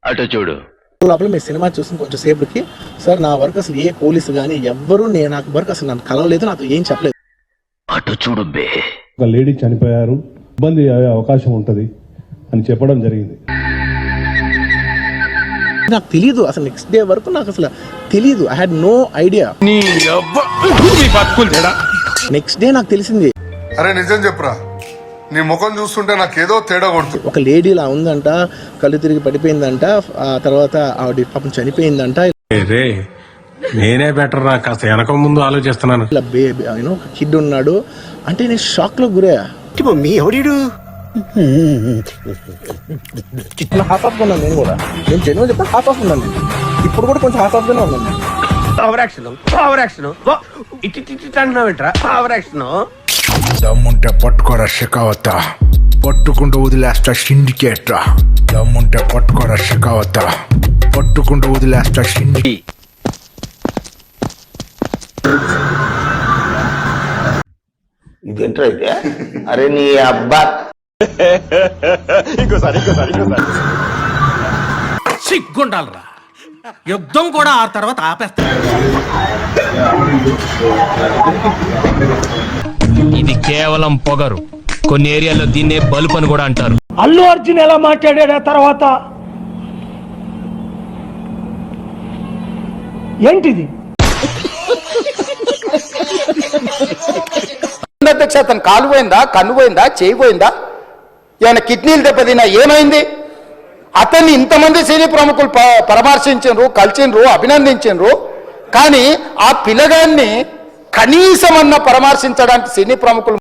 అటు చూడు. లోపల మీ సినిమా చూసిన కొంచెం సేపటికి సార్ నా వర్క్ అసలు ఏ పోలీసు కానీ ఎవ్వరూ నాకు వర్క్ అసలు నన్ను కలవలేదు, నాతో ఏం చెప్పలేదు. అటు చూడు బే. ఒక లేడీ చనిపోయారు, ఇబ్బంది అయ్యే అవకాశం ఉంటది అని చెప్పడం జరిగింది. నాకు తెలీదు అసలు, నెక్స్ట్ డే వరకు నాకు అసలు తెలీదు. I had no idea. Next day నాకు తెలిసింది. అరే నిజం చెప్పురా, నీ ముఖం చూస్తుంటే నాకేదో తేడా కొడుతుంది. ఒక లేడీ ఇలా ఉందంట, కళ్ళు తిరిగి పడిపోయిందంట, ఆ తర్వాత ఆవిడ పాపం చనిపోయిందంట. నేనే బెటర్ రా, కాస్త వెనక ముందు ఆలోచిస్తున్నాను. ఇలా ఒక కిడ్ ఉన్నాడు అంటే నేను షాక్ లో గురయ్యా. హాఫ్ ఆఫ్ ఉన్నాను నేను కూడా. నేను జెన్యున్ చెప్తా, హాఫ్ ఆఫ్ ఉన్నాను. ఇప్పుడు కూడా కొంచెం హాఫ్ ఆఫ్ గానే ఉన్నాను. దమ్ముంటే పట్టుకోరా షెకావత, పట్టుకుంటూ వదిలేస్తా సిండికేట్. దమ్ముంటే పట్టుకోరా షెకావత, పట్టుకుంటూ వదిలేస్తా సిండి. ఇదేంట్రా అయితే? అరే నీ అబ్బా. ఇంకోసారి సిగ్గుండాలరా, యుద్ధం కూడా ఆ తర్వాత ఆపేస్తా. ఇది కేవలం పొగరు, కొన్ని ఏరియాల్లో దీన్నే బల్బ్ అని కూడా అంటారు. అల్లు అర్జున్ ఎలా మాట్లాడా తర్వాత ఏంటిది? అతను కాలు పోయిందా, కన్ను పోయిందా, చేయి పోయిందా, ఏమైనా కిడ్నీలు దెబ్బతిన్నా, ఏమైంది? అతన్ని ఇంతమంది సినీ ప్రముఖులు పరామర్శించరు, కలిసిండ్రు, అభినందించరు. కానీ ఆ పిల్లగాన్ని కనీసం అన్న పరామర్శించడానికి సినీ ప్రముఖులు